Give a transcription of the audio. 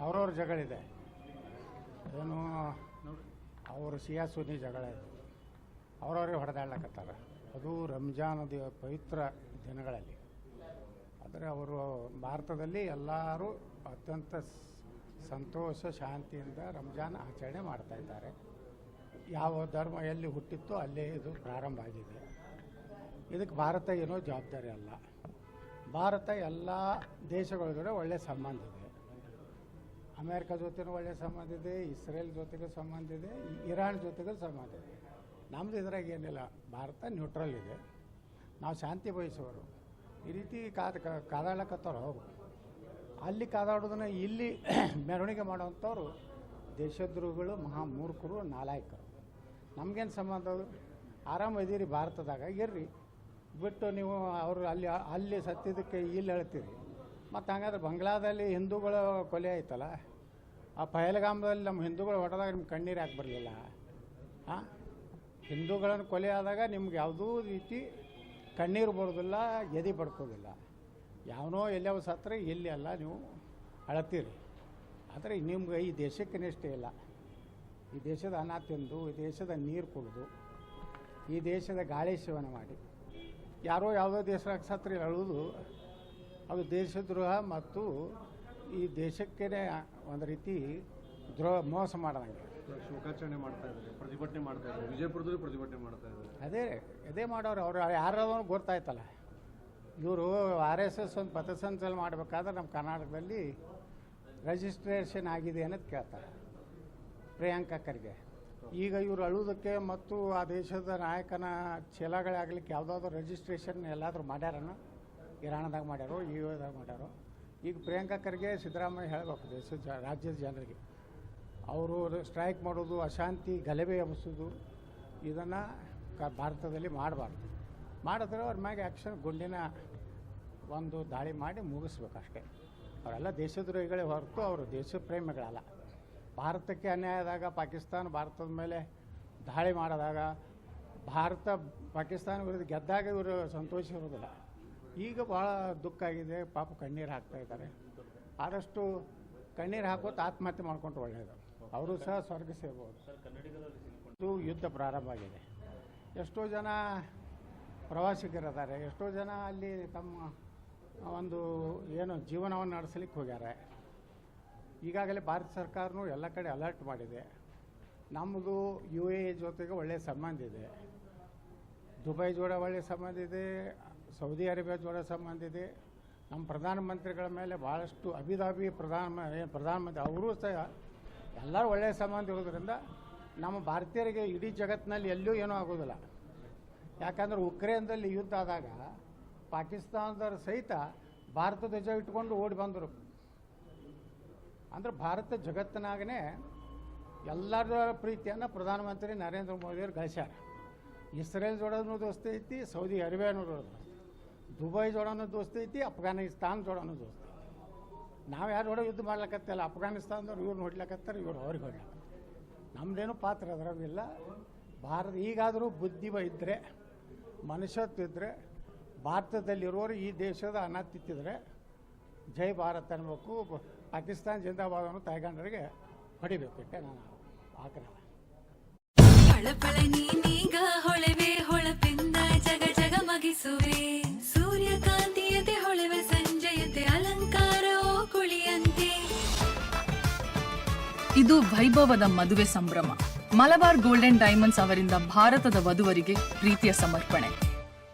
ಅವ್ರವ್ರ ಜಗಳಿದೆ. ಏನು ಅವರು ಶಿಯಾ ಸುನ್ನಿ ಜಗಳ ಇದೆ, ಅವ್ರವ್ರಿಗೆ ಹೊಡೆದಾಡ್ಲಕತ್ತಾರ. ಅದು ರಂಜಾನದ ಪವಿತ್ರ ದಿನಗಳಲ್ಲಿ. ಆದರೆ ಅವರು ಭಾರತದಲ್ಲಿ ಎಲ್ಲರೂ ಅತ್ಯಂತ ಸಂತೋಷ ಶಾಂತಿಯಿಂದ ರಂಜಾನ್ ಆಚರಣೆ ಮಾಡ್ತಾಯಿದ್ದಾರೆ. ಯಾವ ಧರ್ಮ ಎಲ್ಲಿ ಹುಟ್ಟಿತ್ತೋ ಅಲ್ಲೇ ಇದು ಪ್ರಾರಂಭ ಆಗಿದೆ. ಇದಕ್ಕೆ ಭಾರತ ಏನೋ ಜವಾಬ್ದಾರಿ ಅಲ್ಲ. ಭಾರತ ಎಲ್ಲ ದೇಶಗಳ ಜೊತೆ ಒಳ್ಳೆಯ ಸಂಬಂಧ ಇದೆ. ಅಮೇರಿಕಾ ಜೊತೆನೂ ಒಳ್ಳೆಯ ಸಂಬಂಧ ಇದೆ, ಇಸ್ರೇಲ್ ಜೊತೆಗೂ ಸಂಬಂಧ ಇದೆ, ಇರಾನ್ ಜೊತೆಗೂ ಸಂಬಂಧ ಇದೆ. ನಮ್ಮದು ಇದ್ರಾಗ ಏನಿಲ್ಲ, ಭಾರತ ನ್ಯೂಟ್ರಲ್ ಇದೆ. ನಾವು ಶಾಂತಿ ಬಯಸೋರು. ಈ ರೀತಿ ಕಾದಾಡ್ಲಕತ್ತವ್ರು ಅವರು. ಅಲ್ಲಿ ಕಾದಾಡೋದನ್ನ ಇಲ್ಲಿ ಮೆರವಣಿಗೆ ಮಾಡೋವಂಥವ್ರು ದೇಶದ್ರೋಹಿಗಳು, ಮಹಾಮೂರ್ಖರು, ನಾಲಾಯಕರು. ನಮಗೇನು ಸಂಬಂಧ? ಅದು ಆರಾಮ ಇದೀರಿ ಭಾರತದಾಗ, ಇರ್ರಿ. ಬಿಟ್ಟು ನೀವು ಅವರು ಅಲ್ಲಿ ಸತ್ತಿದ್ದಕ್ಕೆ ಇಲ್ಲಿ ಹೇಳ್ತೀರಿ. ಮತ್ತು ಹಂಗಾದ್ರೆ ಬಂಗ್ಲಾದಲ್ಲಿ ಹಿಂದೂಗಳ ಕೊಲೆ ಆಯ್ತಲ್ಲ, ಆ ಪಹಲ್ಗಾಮದಲ್ಲಿ ನಮ್ಮ ಹಿಂದೂಗಳು ಹೊಡೆದಾಗ ನಿಮ್ಗೆ ಕಣ್ಣೀರು ಯಾಕೆ ಬರಲಿಲ್ಲ? ಹಾಂ, ಹಿಂದೂಗಳನ್ನು ಕೊಲೆ ಆದಾಗ ನಿಮ್ಗೆ ಯಾವುದೂ ರೀತಿ ಕಣ್ಣೀರು ಬರೋದಿಲ್ಲ, ಎದೆ ಬಡ್ಕೋದಿಲ್ಲ. ಯಾವನೋ ಎಲ್ಲವ ಸತ್ತರೆ ಎಲ್ಲಿ ಅಲ್ಲ ನೀವು ಅಳತೀರಿ. ಆದರೆ ನಿಮ್ಗೆ ಈ ದೇಶಕ್ಕೆ ನಿಷ್ಠೆ ಇಲ್ಲ. ಈ ದೇಶದ ಅನ್ನ ತಿಂದು, ಈ ದೇಶದ ನೀರು ಕುಡಿದು, ಈ ದೇಶದ ಗಾಳಿ ಸೇವನೆ ಮಾಡಿ ಯಾರೋ ಯಾವುದೋ ದೇಶದಾಗ ಸತ್ರೆ ಅಳುವುದು ಅದು ದೇಶದ್ರೋಹ ಮತ್ತು ಈ ದೇಶಕ್ಕೇ ಒಂದು ರೀತಿ ಮೋಸ ಮಾಡೋಂಗೆ. ಶೋಕಾಚರಣೆ ಮಾಡ್ತಾ ಇದ್ದಾರೆ, ಪ್ರತಿಭಟನೆ ಮಾಡ್ತಾ ಇದ್ದಾರೆ, ವಿಜಯಪುರದಲ್ಲಿ ಪ್ರತಿಭಟನೆ ಮಾಡ್ತಾ ಇದ್ದಾರೆ. ಅದೇ ಮಾಡೋರು. ಅವ್ರು ಯಾರೋ ಗೊತ್ತಾಯ್ತಲ್ಲ. ಇವರು RSS ಒಂದು ಪಥಸಂಚಲನ ಮಾಡಬೇಕಾದ್ರೆ ನಮ್ಮ ಕರ್ನಾಟಕದಲ್ಲಿ ರಿಜಿಸ್ಟ್ರೇಷನ್ ಆಗಿದೆ ಅನ್ನೋದು ಕೇಳ್ತಾರೆ ಪ್ರಿಯಾಂಕಾ ಖರ್ಗೆ. ಈಗ ಇವರು ಅಳುವುದಕ್ಕೆ ಮತ್ತು ಆ ದೇಶದ ನಾಯಕನ ಚೀಲಗಳಾಗಲಿಕ್ಕೆ ಯಾವುದಾದ್ರೂ ರಿಜಿಸ್ಟ್ರೇಷನ್ ಎಲ್ಲಾದರೂ ಮಾಡ್ಯಾರನ? ಇರಾಣದಾಗ ಮಾಡ್ಯಾರೋ, UAದಾಗ ಮಾಡ್ಯಾರೋ? ಈಗ ಪ್ರಿಯಾಂಕಾ ಖರ್ಗೆ ಸಿದ್ದರಾಮಯ್ಯ ಹೇಳಬೇಕು ದೇಶದ ರಾಜ್ಯದ ಜನರಿಗೆ, ಅವರು ಸ್ಟ್ರೈಕ್ ಮಾಡೋದು, ಅಶಾಂತಿ ಗಲಭೆ ಎಬ್ಬಿಸೋದು ಇದನ್ನು ಭಾರತದಲ್ಲಿ ಮಾಡಬಾರ್ದು. ಮಾಡಿದ್ರೆ ಅವ್ರ ಮ್ಯಾಗೆ ಆ್ಯಕ್ಷನ್ ಗುಂಡಿನ ಒಂದು ದಾಳಿ ಮಾಡಿ ಮುಗಿಸ್ಬೇಕಷ್ಟೇ. ಅವರೆಲ್ಲ ದೇಶದ್ರೋಹಿಗಳೇ ಹೊರತು ಅವರು ದೇಶ ಪ್ರೇಮಿಗಳಲ್ಲ. ಭಾರತಕ್ಕೆ ಅನ್ಯಾಯ ಆದಾಗ ಪಾಕಿಸ್ತಾನ ಭಾರತದ ಮೇಲೆ ದಾಳಿ ಮಾಡಿದಾಗ ಪಾಕಿಸ್ತಾನ ವಿರುದ್ಧ ಗೆದ್ದಾಗ ಇವರು ಸಂತೋಷ ಇರೋದಿಲ್ಲ. ಈಗ ಭಾಳ ದುಃಖ ಆಗಿದೆ, ಪಾಪ ಕಣ್ಣೀರು ಹಾಕ್ತಾಯಿದ್ದಾರೆ. ಆದಷ್ಟು ಕಣ್ಣೀರು ಹಾಕೋತ ಆತ್ಮಹತ್ಯೆ ಮಾಡ್ಕೊಂಡ್ರೆ ಒಳ್ಳೆಯದು. ಅವರು ಸಹ ಸ್ವರ್ಗ ಸೇರ್ಬೋದು. ಇದು ಯುದ್ಧ ಪ್ರಾರಂಭ ಆಗಿದೆ. ಎಷ್ಟೋ ಜನ ಪ್ರವಾಸಿಗರಿದ್ದಾರೆ, ಎಷ್ಟೋ ಜನ ಅಲ್ಲಿ ತಮ್ಮ ಒಂದು ಏನು ಜೀವನವನ್ನು ನಡೆಸಲಿಕ್ಕೆ ಹೋಗ್ಯಾರೆ. ಈಗಾಗಲೇ ಭಾರತ ಸರ್ಕಾರನೂ ಎಲ್ಲ ಕಡೆ ಅಲರ್ಟ್ ಮಾಡಿದೆ. ನಮ್ಮದು UAE ಜೊತೆಗೆ ಒಳ್ಳೆಯ ಸಂಬಂಧ ಇದೆ, ದುಬೈ ಜೋಡ ಒಳ್ಳೆಯ ಸಂಬಂಧ ಇದೆ, ಸೌದಿ ಅರೇಬಿಯಾ ಜೋಡ ಸಂಬಂಧ ಇದೆ. ನಮ್ಮ ಪ್ರಧಾನಮಂತ್ರಿಗಳ ಮೇಲೆ ಭಾಳಷ್ಟು ಅಭಿದಾಬಿ ಪ್ರಧಾನಮಂತ್ರಿ ಅವರು ಸಹ ಎಲ್ಲರೂ ಒಳ್ಳೆಯ ಸಂಬಂಧ ಇರೋದ್ರಿಂದ ನಮ್ಮ ಭಾರತೀಯರಿಗೆ ಇಡೀ ಜಗತ್ತಿನಲ್ಲಿ ಎಲ್ಲೂ ಏನೂ ಆಗೋದಿಲ್ಲ. ಯಾಕಂದ್ರೆ ಉಕ್ರೇನ್ದಲ್ಲಿ ಯುದ್ಧ ಆದಾಗ ಪಾಕಿಸ್ತಾನದವ್ರ ಸಹಿತ ಭಾರತ ಧ್ವಜ ಇಟ್ಕೊಂಡು ಓಡಿ ಬಂದರು. ಅಂದ್ರೆ ಭಾರತ ಜಗತ್ತಿನಾಗೇ ಎಲ್ಲರ ಪ್ರೀತಿಯನ್ನು ಪ್ರಧಾನಮಂತ್ರಿ ನರೇಂದ್ರ ಮೋದಿಯವರು ಗಳಿಸ್ಯಾರ. ಇಸ್ರೇಲ್ ಜೋಡನೂ ದೋಸ್ತಿ ಐತಿ, ಸೌದಿ ಅರೇಬಿಯಾನೂ ದೋಸ್ತಿ, ದುಬೈ ಜೋಡನೂ ದೋಸ್ತಿ ಐತಿ, ಅಫ್ಘಾನಿಸ್ತಾನ ಜೋಡನೂ ದೋಸ್ತಿ. ನಾವು ಯಾರು ಜೋಡ ಯುದ್ಧ ಮಾಡ್ಲಕತ್ತಿಲ್ಲ. ಅಫ್ಘಾನಿಸ್ತಾನದವ್ರು ಇವ್ರನ್ನ ಹೊಡ್ಲಕತ್ತಾರೆ, ಇವ್ರು ಅವ್ರಿಗೆ ಹೊಡ್ಲಕತ್ತಾರೆ. ನಮ್ಮದೇನು ಪಾತ್ರ ಅದರಾಗಿಲ್ಲ. ಭಾರತ ಈಗಾದರೂ ಬುದ್ಧಿ ಇದ್ದರೆ, ಮನುಷ್ಯತ್ವ ಇದ್ದರೆ, ಭಾರತದಲ್ಲಿರೋರು ಈ ದೇಶದ ಅನ್ನ ತಿತ್ತಿದ್ರೆ ಜೈ ಭಾರತ್ ಅನ್ಬೇಕು. ಪಾಕಿಸ್ತಾನ ಜಿಂದಾಬಾದನ್ನು ತಾಯ್ಗಂಡರಿಗೆ ಹೊಡಿಬೇಕು. ನಾನು ಆಗ್ರಹ. ನೀನೀಗ ಹೊಳೆವೆ ಹೊಳಪಿಂದ ಜಗ ಜಗ ಮಗಿಸುವೆ, ಸೂರ್ಯಕಾಂತಿಯತೆ ಹೊಳೆವೆ ಸಂಜೆಯತೆ ಅಲಂಕಾರವೋ ಕುಳಿಯಂತೆ. ಇದು ವೈಭವದ ಮದುವೆ ಸಂಭ್ರಮ. ಮಲಬಾರ್ ಗೋಲ್ಡನ್ ಡೈಮಂಡ್ಸ್ ಅವರಿಂದ ಭಾರತದ ವಧುವರಿಗೆ ಪ್ರೀತಿಯ ಸಮರ್ಪಣೆ.